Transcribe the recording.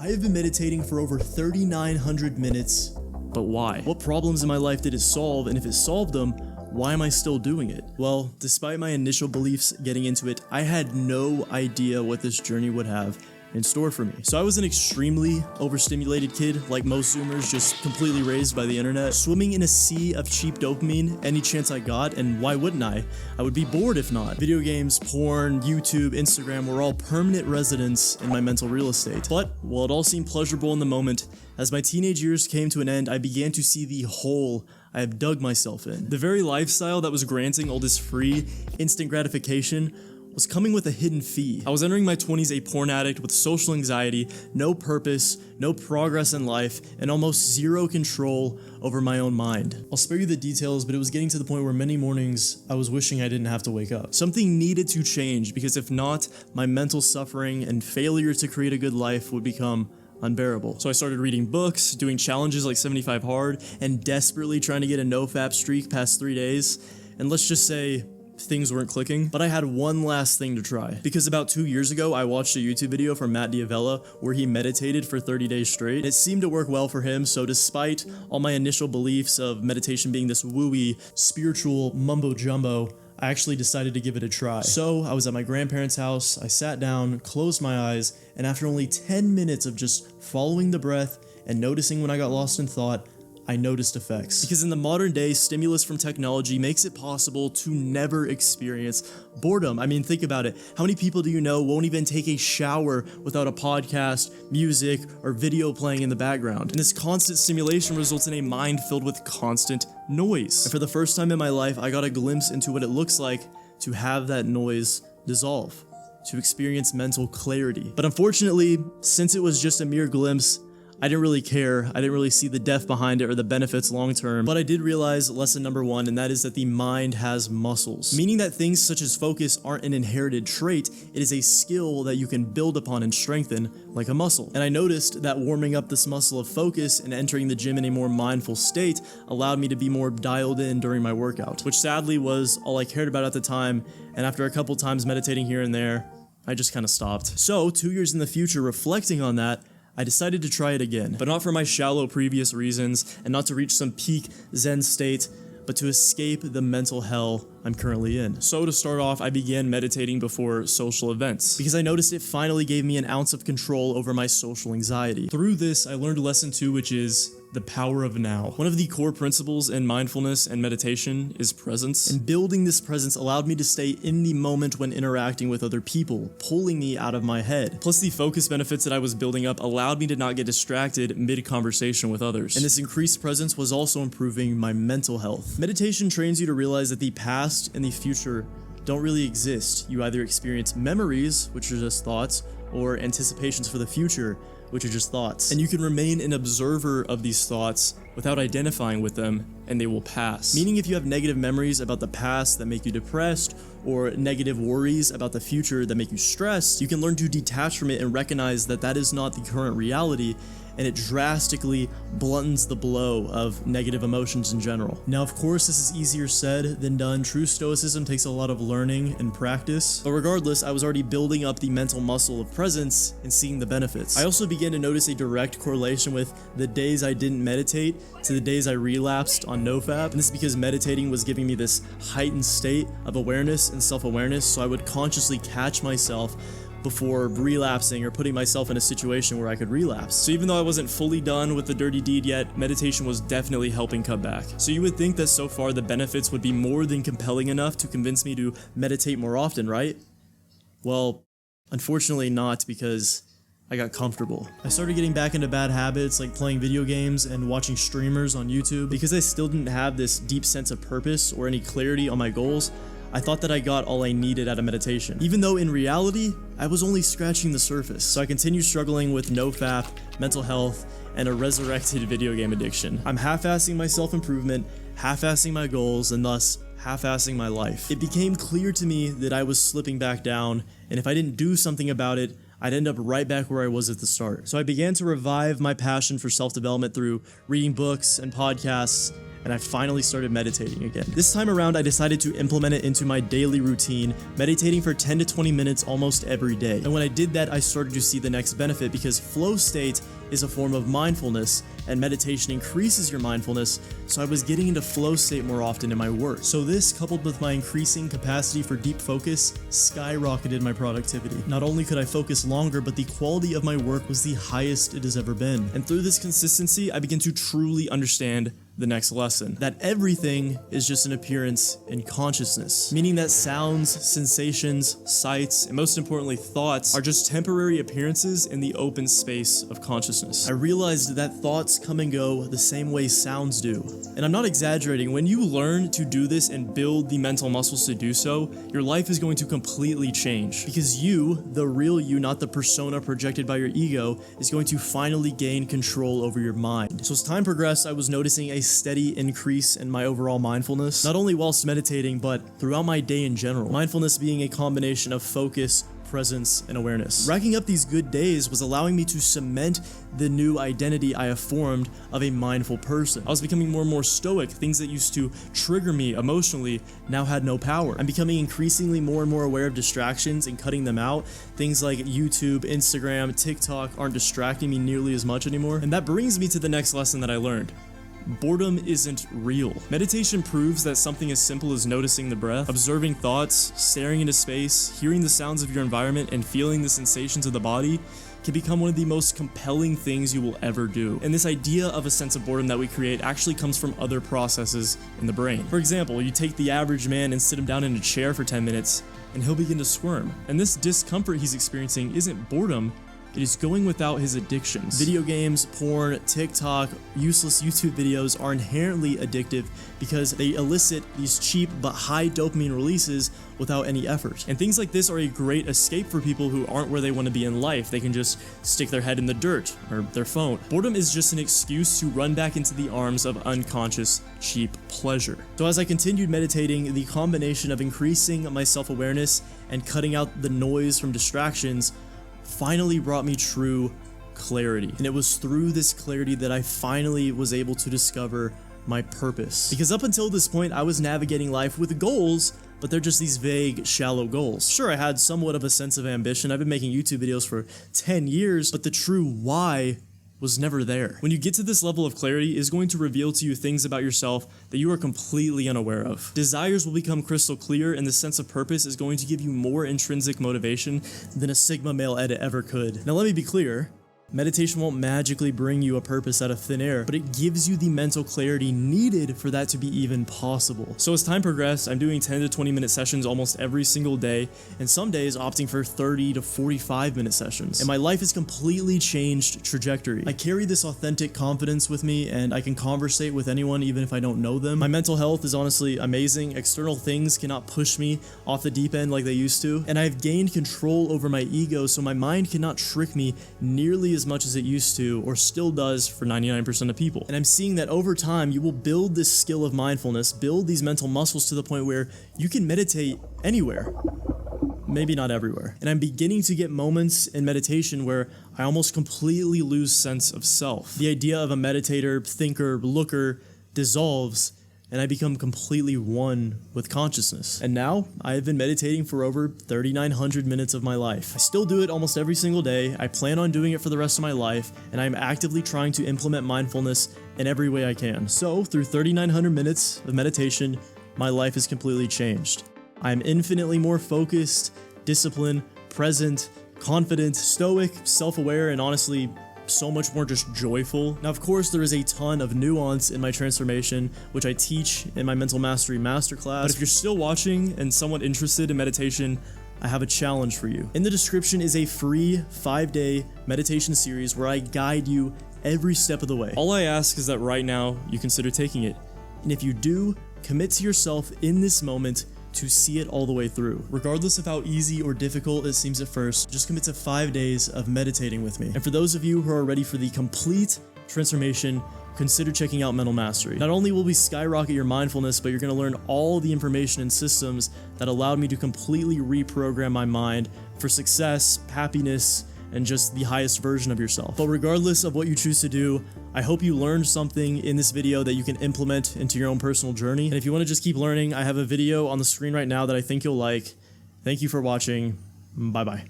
I have been meditating for over 3,900 minutes, but why? What problems in my life did it solve, and if it solved them, why am I still doing it? Well, despite my initial beliefs getting into it, I had no idea what this journey would have in store for me. So I was an extremely overstimulated kid, like most Zoomers, just completely raised by the internet, swimming in a sea of cheap dopamine any chance I got, and why wouldn't I? I would be bored if not. Video games, porn, YouTube, Instagram were all permanent residents in my mental real estate. But while it all seemed pleasurable in the moment, as my teenage years came to an end, I began to see the hole I have dug myself in. The very lifestyle that was granting all this free, instant gratification was coming with a hidden fee. I was entering my 20s a porn addict with social anxiety, no purpose, no progress in life, and almost zero control over my own mind. I'll spare you the details, but it was getting to the point where many mornings I was wishing I didn't have to wake up. Something needed to change, because if not, my mental suffering and failure to create a good life would become unbearable. So I started reading books, doing challenges like 75 Hard, and desperately trying to get a no-fap streak past 3 days. And let's just say things weren't clicking, but I had one last thing to try. Because about 2 years ago, I watched a YouTube video from Matt D'Avella where he meditated for 30 days straight. It seemed to work well for him, so despite all my initial beliefs of meditation being this wooey, spiritual mumbo-jumbo, I actually decided to give it a try. So I was at my grandparents' house, I sat down, closed my eyes, and after only 10 minutes of just following the breath and noticing when I got lost in thought, I noticed effects. Because in the modern day, stimulus from technology makes it possible to never experience boredom. I mean, think about it. How many people do you know won't even take a shower without a podcast, music, or video playing in the background? And this constant stimulation results in a mind filled with constant noise. And for the first time in my life, I got a glimpse into what it looks like to have that noise dissolve, to experience mental clarity. But unfortunately, since it was just a mere glimpse, I didn't really care. I didn't really see the depth behind it or the benefits long term, but I did realize lesson number one, and that is that the mind has muscles, meaning that things such as focus aren't an inherited trait. It is a skill that you can build upon and strengthen like a muscle. And I noticed that warming up this muscle of focus and entering the gym in a more mindful state allowed me to be more dialed in during my workout, which sadly was all I cared about at the time. And after a couple times meditating here and there, I just kind of stopped. So 2 years in the future, reflecting on that, I decided to try it again, but not for my shallow previous reasons and not to reach some peak Zen state, but to escape the mental hell I'm currently in. So to start off, I began meditating before social events because I noticed it finally gave me an ounce of control over my social anxiety. Through this, I learned lesson 2, which is the power of now. One of the core principles in mindfulness and meditation is presence, and building this presence allowed me to stay in the moment when interacting with other people, pulling me out of my head. Plus, the focus benefits that I was building up allowed me to not get distracted mid-conversation with others. And this increased presence was also improving my mental health. Meditation trains you to realize that the past and the future don't really exist. You either experience memories, which are just thoughts, or anticipations for the future, which are just thoughts. And you can remain an observer of these thoughts without identifying with them, and they will pass. Meaning if you have negative memories about the past that make you depressed, or negative worries about the future that make you stressed, you can learn to detach from it and recognize that that is not the current reality, and it drastically bluntens the blow of negative emotions in general. Now, of course, this is easier said than done. True stoicism takes a lot of learning and practice, but regardless, I was already building up the mental muscle of presence and seeing the benefits. I also began to notice a direct correlation with the days I didn't meditate to the days I relapsed on nofap, and this is because meditating was giving me this heightened state of awareness and self-awareness, so I would consciously catch myself before relapsing or putting myself in a situation where I could relapse. So even though I wasn't fully done with the dirty deed yet, meditation was definitely helping cut back. So you would think that so far the benefits would be more than compelling enough to convince me to meditate more often, right? Well, unfortunately not, because I got comfortable. I started getting back into bad habits like playing video games and watching streamers on YouTube. Because I still didn't have this deep sense of purpose or any clarity on my goals, I thought that I got all I needed out of meditation, even though in reality, I was only scratching the surface. So I continued struggling with nofap, mental health, and a resurrected video game addiction. I'm half-assing my self-improvement, half-assing my goals, and thus half-assing my life. It became clear to me that I was slipping back down, and if I didn't do something about it, I'd end up right back where I was at the start. So I began to revive my passion for self-development through reading books and podcasts, and I finally started meditating again. This time around, I decided to implement it into my daily routine, meditating for 10 to 20 minutes almost every day. And when I did that, I started to see the next benefit, because flow state is a form of mindfulness, and meditation increases your mindfulness, so I was getting into flow state more often in my work. So this, coupled with my increasing capacity for deep focus, skyrocketed my productivity. Not only could I focus longer, but the quality of my work was the highest it has ever been. And through this consistency, I began to truly understand the next lesson, that everything is just an appearance in consciousness, meaning that sounds, sensations, sights, and most importantly thoughts are just temporary appearances in the open space of consciousness. I realized that thoughts come and go the same way sounds do. And I'm not exaggerating. When you learn to do this and build the mental muscles to do so, your life is going to completely change, because you, the real you, not the persona projected by your ego, is going to finally gain control over your mind. So as time progressed, I was noticing a steady increase in my overall mindfulness, not only whilst meditating, but throughout my day in general. Mindfulness being a combination of focus, presence, and awareness. Racking up these good days was allowing me to cement the new identity I have formed of a mindful person. I was becoming more and more stoic. Things that used to trigger me emotionally now had no power. I'm becoming increasingly more and more aware of distractions and cutting them out. Things like YouTube, Instagram, TikTok aren't distracting me nearly as much anymore. And that brings me to the next lesson that I learned. Boredom isn't real. Meditation proves that something as simple as noticing the breath, observing thoughts, staring into space, hearing the sounds of your environment, and feeling the sensations of the body can become one of the most compelling things you will ever do. And this idea of a sense of boredom that we create actually comes from other processes in the brain. For example, you take the average man and sit him down in a chair for 10 minutes, and he'll begin to squirm. And this discomfort he's experiencing isn't boredom, it is going without his addictions. Video games, porn, TikTok, useless YouTube videos are inherently addictive because they elicit these cheap but high dopamine releases without any effort. And things like this are a great escape for people who aren't where they want to be in life. They can just stick their head in the dirt or their phone. Boredom is just an excuse to run back into the arms of unconscious, cheap pleasure. So as I continued meditating, the combination of increasing my self-awareness and cutting out the noise from distractions finally brought me true clarity. And it was through this clarity that I finally was able to discover my purpose. Because up until this point, I was navigating life with goals, but they're just these vague, shallow goals. Sure, I had somewhat of a sense of ambition. I've been making YouTube videos for 10 years, but the true why was never there. When you get to this level of clarity, it's going to reveal to you things about yourself that you are completely unaware of. Desires will become crystal clear, and the sense of purpose is going to give you more intrinsic motivation than a Sigma male edit ever could. Now let me be clear. Meditation won't magically bring you a purpose out of thin air, but it gives you the mental clarity needed for that to be even possible. So as time progressed, I'm doing 10 to 20 minute sessions almost every single day, and some days opting for 30 to 45 minute sessions. And my life has completely changed trajectory. I carry this authentic confidence with me, and I can conversate with anyone even if I don't know them. My mental health is honestly amazing. External things cannot push me off the deep end like they used to, and I've gained control over my ego, so my mind cannot trick me nearly as much as it used to, or still does for 99% of people. And I'm seeing that over time, you will build this skill of mindfulness, build these mental muscles to the point where you can meditate anywhere. Maybe not everywhere. And I'm beginning to get moments in meditation where I almost completely lose sense of self. The idea of a meditator, thinker, looker dissolves, and I become completely one with consciousness. And now, I have been meditating for over 3,900 minutes of my life. I still do it almost every single day. I plan on doing it for the rest of my life, and I'm actively trying to implement mindfulness in every way I can. So, through 3,900 minutes of meditation, my life has completely changed. I'm infinitely more focused, disciplined, present, confident, stoic, self-aware, and honestly, so much more just joyful. Now, of course, there is a ton of nuance in my transformation, which I teach in my Mental Mastery Masterclass. But if you're still watching and somewhat interested in meditation, I have a challenge for you. In the description is a free 5-day meditation series where I guide you every step of the way. All I ask is that right now you consider taking it. And if you do, commit to yourself in this moment to see it all the way through. Regardless of how easy or difficult it seems at first, just commit to 5 days of meditating with me. And for those of you who are ready for the complete transformation, consider checking out Mental Mastery. Not only will we skyrocket your mindfulness, but you're going to learn all the information and systems that allowed me to completely reprogram my mind for success, happiness, and just the highest version of yourself. But regardless of what you choose to do, I hope you learned something in this video that you can implement into your own personal journey. And if you want to just keep learning, I have a video on the screen right now that I think you'll like. Thank you for watching. Bye-bye.